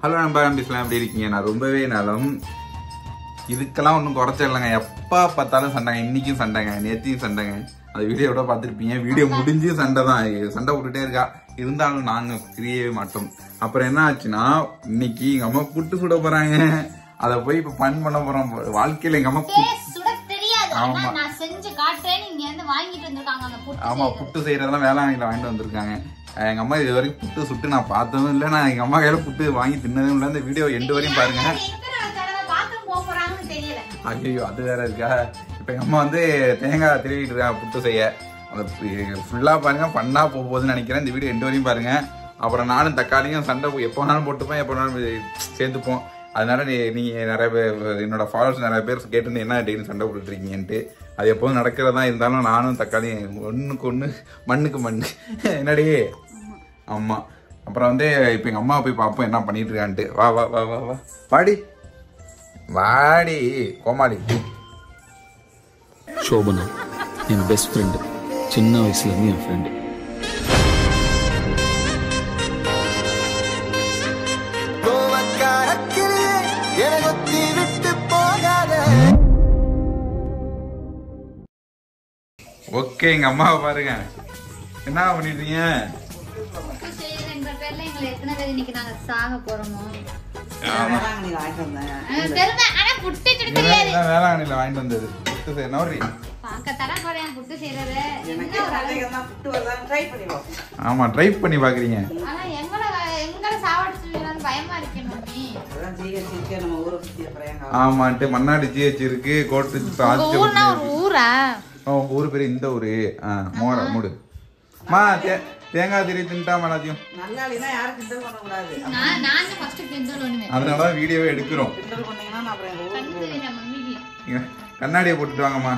Hello நண்பா, எப்படி இருக்கீங்க? நான் ரொம்பவே நலம். இதுக்கெல்லாம் ஒன்றும் குறைச்ச இல்லைங்க. எப்போ பார்த்தாலும் சண்டைங்க. இன்னைக்கும் சண்டைங்க, நேற்றையும் சண்டைங்க. அந்த வீடியோட பார்த்துருப்பீங்க. வீடியோ முடிஞ்சு சண்டை தான், சண்டை விட்டுட்டே இருக்கா. இருந்தாலும் நாங்கள் பிரியவே மாட்டோம். அப்புறம் என்ன ஆச்சுன்னா, இன்னைக்கு எங்க அம்மா புட்டு சுட போறாங்க. அதை போய் இப்ப பண் பண்ண போறோம். வாழ்க்கையில எங்க அம்மா ஆமா புட்டு செய்யறதெல்லாம் வேளாங்கண்ணில வாங்கிட்டு வந்திருக்காங்க. எங்க அம்மா இது வரைக்கும் புட்டு சுட்டு நான் பார்த்ததும் இல்லை. நான் எங்க அம்மா கையில புட்டு வாங்கி தின்னதும் இல்லை. இந்த வீடியோ எண்டு வரையும் பாருங்க. ஐயோ, அது வேற இருக்கா? இப்ப எங்க அம்மா வந்து தேங்காய் திருவிட்டு இருக்காங்க புட்டு செய்ய. அந்த ஃபுல்லா பாருங்க, பண்ணா போகுதுன்னு நினைக்கிறேன். இந்த வீடியோ எண்டு வரையும் பாருங்க. அப்புறம் நானும் தக்காளியும் சண்டை எப்போ வேணாலும் போட்டுப்போம், எப்போ வேணாலும் சேர்த்துப்போம். அதனால நீங்க நிறைய பேர், என்னோட ஃபாலோவர்ஸ் நிறைய பேர் கேட்டு என்ன டெய்லி சண்டை போட்டுட்டு இருக்கீங்கன்ட்டு. அது எப்போதும் நடக்கிறதா இருந்தாலும் நானும் தக்காளியும் ஒண்ணுக்கு ஒண்ணு மண்ணுக்கு மண்ணு என்னடி அம்மா. அப்புறம் வந்து இப்ப எங்க அம்மா போய் பார்ப்போம் என்ன பண்ணிட்டு இருக்கான்ட்டு. வா வா வா வா வா வாடி வாடி கோமாளி. சோபனா என் பெஸ்ட் ஃப்ரெண்டு, சின்ன வயசுல இருந்து என் ஃப்ரெண்டு. ஓகே, எங்க அம்மாவை பாருங்க என்ன பண்ணிட்டீங்க. வேளாங்கண்ணில வாங்கிட்டு வந்தது புட்டு செய்ய. ஆமா, ட்ரை பண்ணி பாக்குறீங்க. ஆமாட்டு மண்ணாடி ஜிஹெச் இருக்கு, கோட்டு ஊரா. உங்க ஊரு பேரு இந்த ஊரு. மோர மூடு மா. தேங்காய் திரி தின்ட்டாம எல்லாத்தையும். அதனாலதான் வீடியோவே எடுக்கிறோம். கண்ணாடியை போட்டுட்டு வாங்கம்மா.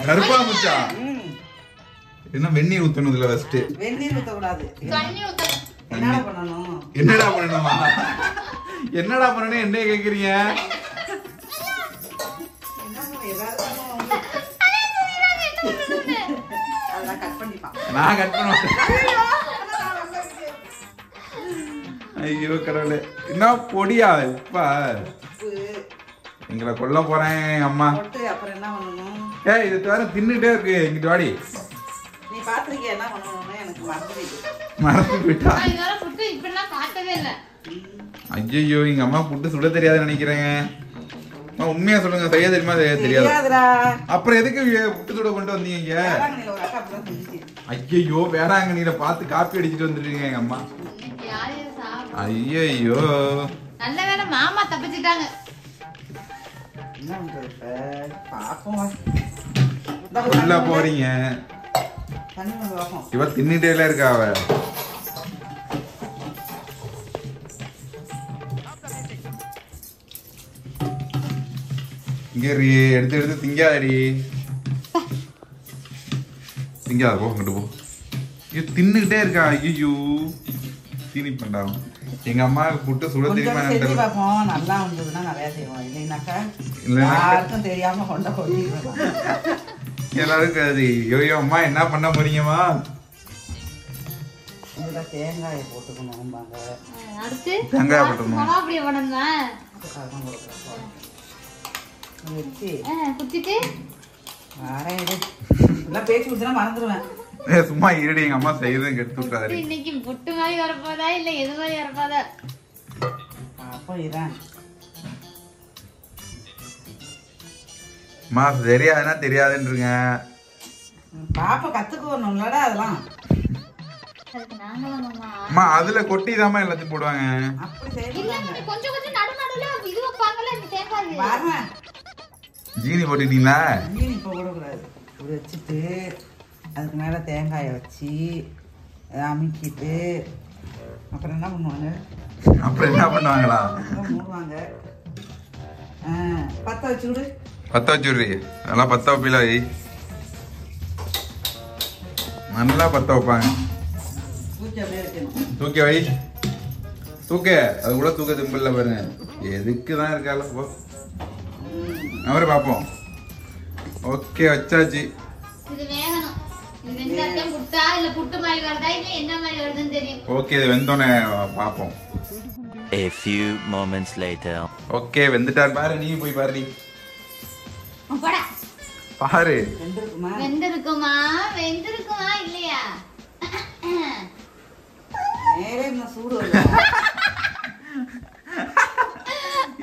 கருப்பா முச்சா என்ன வெந்நீர் ஊத்தணும் இதுல ஃபர்ஸ்ட். வெந்நீர் ஊத்த கூடாது. என்னடா பண்ணணும்? என்னடா பண்ணணுமா? என்னடா பண்ணணும் என்ன கேக்குறீங்க? நான் கட் பண்ண. ஐயோ கடவுளே, என்ன பொடியா இப்ப எங்களை கொல்ல போறேன் அம்மா. அப்புறம் என்ன பண்ணணும்? இது தவிர தின்னுட்டே இருக்கு. இங்கிட்டு வாடி. நீ பாத்துருக்கிய என்ன பண்ணணும்னு எனக்கு மறந்து போயிட்டா. ஐயோ, எங்க அம்மா புட்டு சுட தெரியாதுன்னு நினைக்கிறேங்க. உண்மையா சொல்லுங்க, செய்ய தெரியுமா தெரியாது? அப்புறம் எதுக்கு புட்டு சுட கொண்டு வந்தீங்க? ஐயோ, வேளாங்கண்ணில பார்த்து காப்பி அடிச்சுட்டு வந்துருக்கீங்க எங்க அம்மா. ஐயோ, நல்ல வேளை மாமா தப்பிச்சிட்டாங்க. உள்ள போறீங்க. இவ தின்னுட்டே இருக்கா. அவ இங்க எடுத்து எடுத்து திங்காதடி. திங்காத, போ அங்கிட்டு போ. இது தின்னுகிட்டே இருக்கா. ஐயோ, தீனி பண்ணாம. எங்க அம்மா புட்டு சுட தெரியுமா? நல்லா வந்ததுன்னா நிறைய செய்வோம். இல்லைன்னாக்கா யாருக்கும் தெரியாம கொண்ட கொட்டிடுவோம். எல்லாருக்கும் அது யோயோ அம்மா என்ன பண்ண போறீங்கம்மா? இதுல தேங்காயை போட்டுக்கணும். தேங்காய் போட்டுக்கணும். பேச்சு கொடுத்தா மறந்துடுவேன். சும்மா இருடி, எங்க அம்மா செய்யறதும் கெடுத்து விட்டாரு. இன்னைக்கு புட்டு மாதிரி வரப்போதா இல்ல எது மாதிரி வரப்போதா? அப்போ இதான் அம்மா தெரியாதுன்னா தெரியாதுன்றீங்க. பாப்பா கத்துக்கணும்லடா அதெல்லாம். அம்மா அதுல கொட்டிதாம்மா எல்லாத்தையும் போடுவாங்க. கொஞ்சம் கொஞ்சம் நடு நடுல இது வைப்பாங்கல, இந்த தேங்காய் பாருங்க. ஜீனி போட்டுட்டீங்களா? ஜீனி இப்போ போடக்கூடாது. வச்சுட்டு அதுக்கு மேலே தேங்காயை வச்சு அமுக்கிட்டு அப்புறம் என்ன பண்ணுவாங்க? அப்புறம் என்ன பண்ணுவாங்களா? மூடுவாங்க. பற்ற வச்சு விடு. பற்ற வச்சு விடுறீ. நல்லா பற்ற வைப்பீங்களா? நல்லா பற்ற வைப்பாங்க. தூக்கி அப்படியே வைக்கணும். தூக்கி வை. தூக்க அது கூட தூக்க திம்பிள்ல பாருங்க. எதுக்குதான் இருக்கால போ. அவரை பார்ப்போம். ஓகே, வச்சாச்சு. இது வேகணும். இது வெந்தாதான் புட்டா இல்ல புட்டு மாதிரி வரதா தெரியும். ஓகே இது வெந்தோனே பாப்போம். A few moments later. Okay வெந்துட்டார் பாரு, நீ போய் பாரு. போடா. பாரு. வெந்திருக்குமா? வெந்திருக்குமா? வெந்திருக்குமா இல்லையா? நேரே இன்னும் சூடு வருது.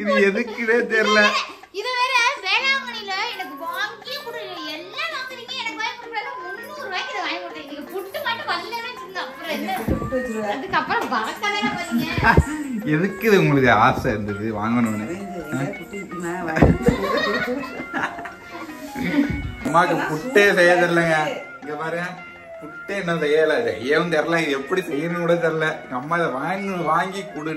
இது எதுக்குனே தெரியல. இது வேற வேளாங்கண்ணில எனக்கு வாங்கி கொடு எல்லாம் வாங்குறீங்க, எனக்கு வாங்கி கொடுக்கல 300 ரூபாய்க்கு இத வாங்கி கொடுத்தீங்க. புட்டு மட்டும் வல்லவே சொன்னா அப்புறம் என்ன? புட்டு வச்சிருவ. அதுக்கு அப்புறம் பறக்கவே பண்ணீங்க. எதுக்கு இது உங்களுக்கு ஆசை இருந்தது வாங்கணும்னு? புட்டு இருக்குமா? வாங்கி அம்மாக்கு புட்டே செய்ய தெரியலங்க. இங்க பாருங்க, புட்டே என்ன செய்யல, செய்யவும் தெரியல, இது எப்படி செய்யணும்னு கூட தெரியல. எங்க அம்மா இதை வாங்கி குடு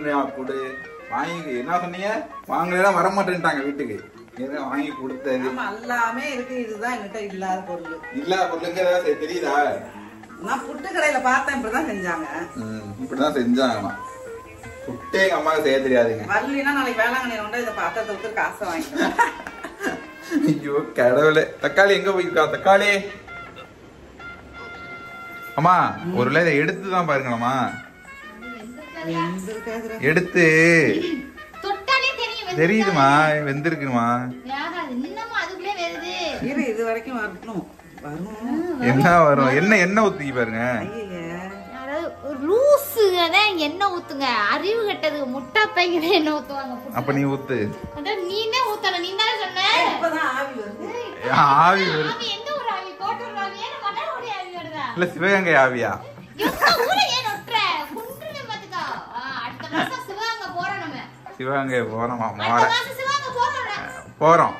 வாங்கி என்ன சொன்னீங்க, வாங்கலாம் வர மாட்டேன்ட்டாங்க வீட்டுக்கு. ஏதோ வாங்கி கொடுத்தது எல்லாமே இருக்கு. இதுதான் என்கிட்ட இல்லாத பொருள். இல்லாத பொருளுங்க தெரியுதா? நான் புட்டு கடையில பார்த்தேன், இப்படிதான் செஞ்சாங்க. இப்படிதான் செஞ்சாங்கம்மா. புட்டே எங்க அம்மாவுக்கு செய்ய தெரியாதுங்க. வரலினா நாளைக்கு வேளாங்கண்ணி கொண்டு இதை பாத்திரத்தை விட்டு காசை வாங்கிக்கலாம். ஐயோ கடவுளே. தக்காளி எங்க போயிருக்கா? தக்காளி அம்மா ஒரு இதை எடுத்துதான் பாருங்களம்மா. எடுத்து தொட்டாலே தெரியும். தெரியுதுமா வெந்திருக்குமா? யாரா இன்னமா அதுக்குள்ளே வருது. இது வரைக்கும் வரணும். வரும். என்ன வரும்? என்ன ஊத்தி பாருங்க. லூசுங்க எண்ணெய் ஊத்துங்க. அறிவு கெட்டது முட்டை பையனே எண்ணெய் ஊத்துவாங்க. அப்ப நீ ஊத்து. நீனே ஊத்தல, நீ தானே சொன்ன. இப்பதான் ஆவி வருது. ஆவி வருது. ஆவி எந்த ஒரு ஆவி? கோட்டூர் ஆவியா இல்ல மன்னார்குடி ஆவி வருதா? இல்ல சிவகங்கை ஆவியா? எங்க ஊர்ல ஏன் நொட்ற? குன்றுல பாத்துக்கோ. அடுத்த மாசம் சிவகங்கை போறோம் நம்ம. சிவகங்கை போறோமா? அடுத்த மாசம் சிவகங்கை போறோம். போறோம்.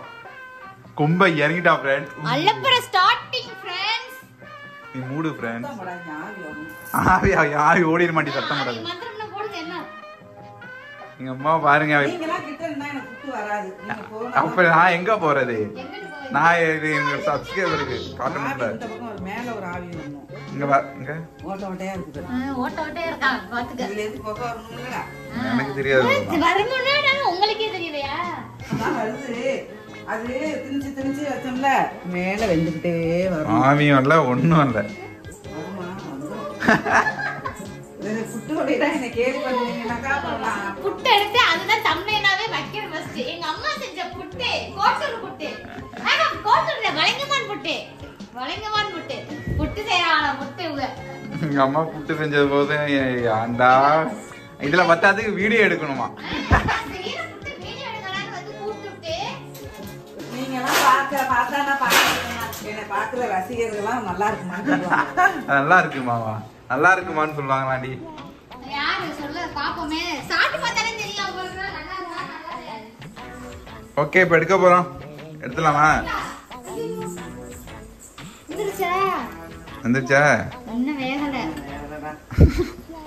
கும்பை இறங்கிட்டா ஃப்ரெண்ட்ஸ். அல்லப்பற ஸ்டார்டிங் ஃப்ரெண்ட்ஸ். நீ மூடு ஃப்ரெண்ட்ஸ். ஆவி வரும். ஆவி ஓடிட மாட்டி சத்தம் போடாது. மந்திரம் போடுங்க என்ன? எங்க அம்மா பாருங்க. நீங்கலாம் கிட்ட இருந்தா எனக்கு புட்டு வராது. நீங்க போனா அப்ப நான் எங்க போறது? எங்கட்டு போவீங்க? நான் இது எங்க சப்ஸ்கிரைபருக்கு காட்டணும்ல. இந்த பக்கம் ஒரு மேல ஒரு ஆவி வரணும். இங்க வா. இங்க ஓட்ட ஓட்டையா இருக்குது. ஓட்ட ஓட்டையா இருக்கா பாத்துக்க. இதுல இருந்து போக வரணும்லடா. எனக்கு தெரியாது. வரமுன்னா உங்களுக்கே தெரியலையா? அதான் வருது. அது திணிச்சு வச்சோம்ல மேல வெந்துக்கிட்டே வரும். ஆவியும் இல்ல ஒண்ணும் இல்ல. வருமா? புட்டு ஓடையா என்ன கேள்வி பண்ணுவீங்கன்னாக்கா பண்ணலாம். புட்டு எடுத்து அதுதான் தம்ப்நெயிலாவே வைக்கணும் ஃபர்ஸ்ட். எங்க அம்மா செஞ்ச புட்டு கோட்டூர் புட்டு. கோட்டூர்ல வளைங்கமான் புட்டு. வளைங்கமான் புட்டு. புட்டு செய்யறாங்க புட்டு இவங்க. எங்க அம்மா புட்டு செஞ்சது போது ஆண்டா இதுல பத்தாதுக்கு வீடியோ எடுக்கணுமா? செய்யற புட்டு வீடியோ எடுக்கலாம்னு வந்து கூப்பிட்டுட்டு நீங்கலாம் பார்த்தா நான் பாக்குறேன். என்ன பாக்குற ரசிகர்கள்லாம் நல்லா இருக்குமான்னு சொல்லுவாங்க. நல்லா இருக்குமாவா? நல்லா இருக்குமான்னு சொல்லுவாங்களாண்டி. யாரு சொல்ல பாப்போமே. சாப்பிட்டு பார்த்தாலே தெரியும் உங்களுக்கு நல்லா இருக்கா நல்லா இல்லையா. ஓகே இப்ப எடுக்க போறோம். எடுத்துலாமா? வந்துருச்சா? வந்துருச்சா? இன்னும் வேகல.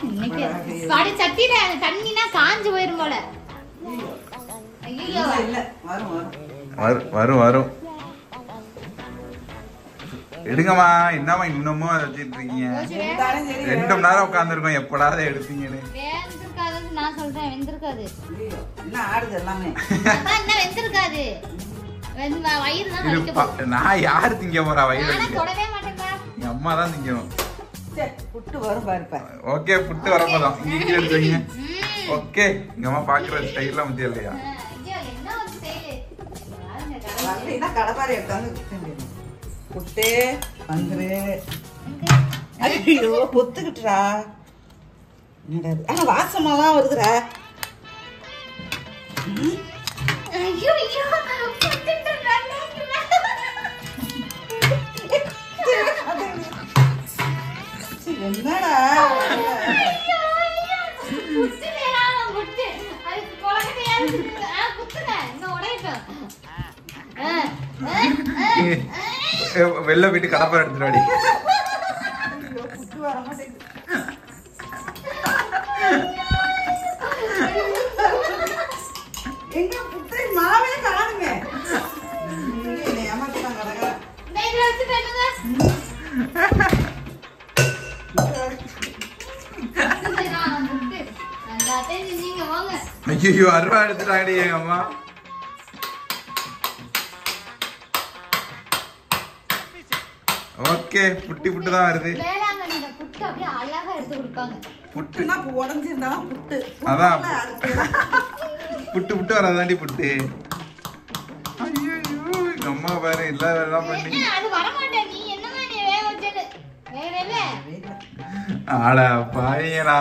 இன்னைக்கு பாடி சட்டில தண்ணினா காஞ்சு போயிரும் போல. ஐயோ இல்ல வரும் வரும் வரும். எடுங்கம்மா. என்னம்மா இன்னமும் அதை வச்சுட்டு இருக்கீங்க? 2 மணி நேரம் உட்காந்துருக்கோம். எப்படா அதை எடுப்பீங்கன்னு. வெந்திருக்காதுன்னு நான் சொல்றேன். வெந்திருக்காது. என்ன ஆடுது எல்லாமே. அதான் என்ன வெந்திருக்காது. வயிறு தான் வலிக்கும். நான் யாரு திங்க போறா வயிறு? நானே தொடவே மாட்டேன்டா. எங்க அம்மா தான் திங்கணும். புட்டு வரும் பாருப்பா. ஓகே புட்டு வரப்போதான். இங்க எடுத்துவீங்க. ஓகே எங்க அம்மா பாக்குற ஸ்டைல்லாம் வந்து இல்லையா? ஐயோ என்ன ஒரு ஸ்டைல். வரலைன்னா கடப்பாரை எடுத்தாந்து புட்டு வந்துரு. ஐயோ பொத்துக்கிட்டுடா. ஆனா வாசமாலாம் வருதுடா. ஐயோ ஐயோ புட்டுன்ற நல்லா என்னடா புட்டு வேணாம் புட்டு. அதுக்கு கொலக்கட்டையாவது குத்துங்க. இன்னும் உடையட்டும். வெளில போயிட்டு கடப்பாரை எடுத்துட்டு வாடி. புட்டு வர மாட்டேங்குது. எங்க புட்டு மாவே காணுமே. என்னை ஏமாத்திட்டாங்க கடகா. இந்த இதுல வச்சு பண்ணுங்க. நீங்க வாங்க. ஐயோ அருவா எடுத்துட்டாடி எங்க அம்மா. ஓகே புட்டி புட்டு தான் வருது. வேளாங்கண்ணில புட்டு புட்டு அப்படியே அழகா எடுத்து கொடுப்பாங்க. புட்டுனா உடஞ்சிருந்தாலும் புட்டு. அதான் புட்டு புட்டு வராதாண்டி புட்டு. ஐயோ எங்க அம்மா பாரு எல்லா வேலை பண்ணி அது வர மாட்டே. நீ என்னமா நீ வேக வச்சது வேற இல்ல. ஆடா பாயீங்களா,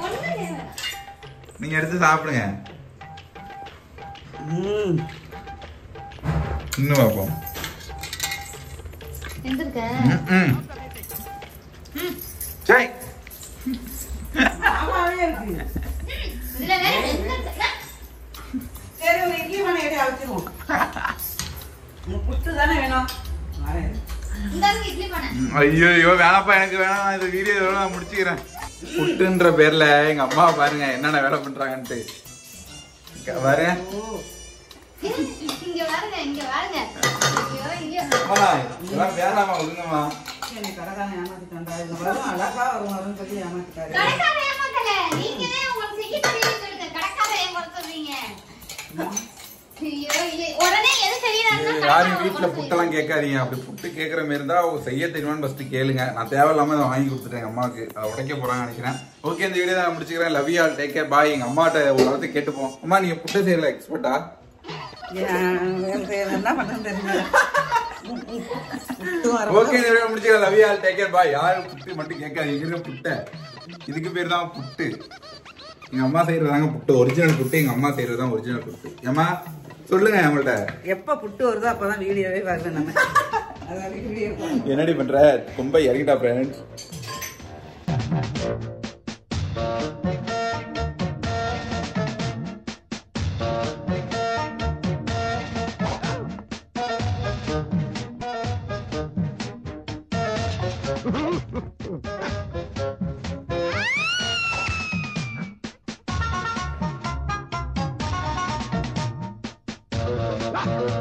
ஒண்ணு இல்ல. நீங்க எடுத்து சாப்பிடுங்க. இன்னும் பார்ப்போம். எந்திருக்க சரி ஆமாவே இருக்கு. இதுல வேற எந்திருக்க. சரி ஒரு இட்லி மணி எடி அழைச்சிருவோம். புட்டு தானே வேணும். இந்த இட்லி பண்ண. ஐயோ வேணாப்பா, எனக்கு வேணாம். இந்த வீடியோ நான் முடிச்சுக்கிறேன். புட்டுன்ற பேர்ல எங்க அம்மா பாருங்க என்னென்ன வேலை பண்றாங்கன்ட்டு பாருங்க. இங்க வாருங்க, இங்க வாருங்க. ஐயோ ஐயோ. அம்மா இதெல்லாம் வேணாமா, ஒழுங்கம்மா. என்னை கடைக்காரன் ஏமாத்திட்டான்டா. இது வரும் அழகா வரும்னு சொல்லி ஏமாத்திட்டாரு. கடைக்காரன் ஏமாத்தல. நீங்களே உங்களுக்கு செய்ய தெரியும் சொல்லுங்க. கடைக்காரன் ஏமாத்த சொல்றீங்க. ஐயோ ஐயோ. உடனே எது செய்யறாருன்னா யாரும் வீட்டுல புட்டெல்லாம் கேட்காதீங்க. அப்படி புட்டு கேட்கற மாதிரி இருந்தா செய்ய தெரியுமான்னு ஃபர்ஸ்ட் கேளுங்க. நான் தேவையில்லாம அதை வாங்கி கொடுத்துட்டேன் அம்மாவுக்கு. அதை உடைக்க போறான்னு நினைக்கிறேன். ஓகே, இந்த வீடியோ நான் முடிச்சுக்கிறேன். Love you all, take care, bye. எங்க அம்மாட்ட ஒரு வார்த்தை கேட்டுப்போம். அம்மா நீங்க புட்டு செய்யல எக்ஸ்பர்ட்டா? என்ன பண்றது தெரியல. ஓகே, இந்த வீடியோ முடிச்சுக்கிறேன். Love you all, take care, bye. யாரும் புட்டு மட்டும் கேட்காதீங்க. புட்டை இதுக்கு பேர் தான் புட்டு. எங்க அம்மா செய்யறதாங்க புட்டு, ஒரிஜினல் புட்டு. எங்க அம்மா செய்யறதுதான் ஒரிஜினல் புட்டு. ஏமா சொல்லுங்க அவங்கள்ட்ட. எப்ப புட்டு வருதோ அப்பதான் வீடியோவே வருவேன் நம்ம. அதான் வீடியோ என்னடி பண்ற? ரொம்ப இறங்கிட்டா ஃப்ரெண்ட்ஸ். Ha ha ha!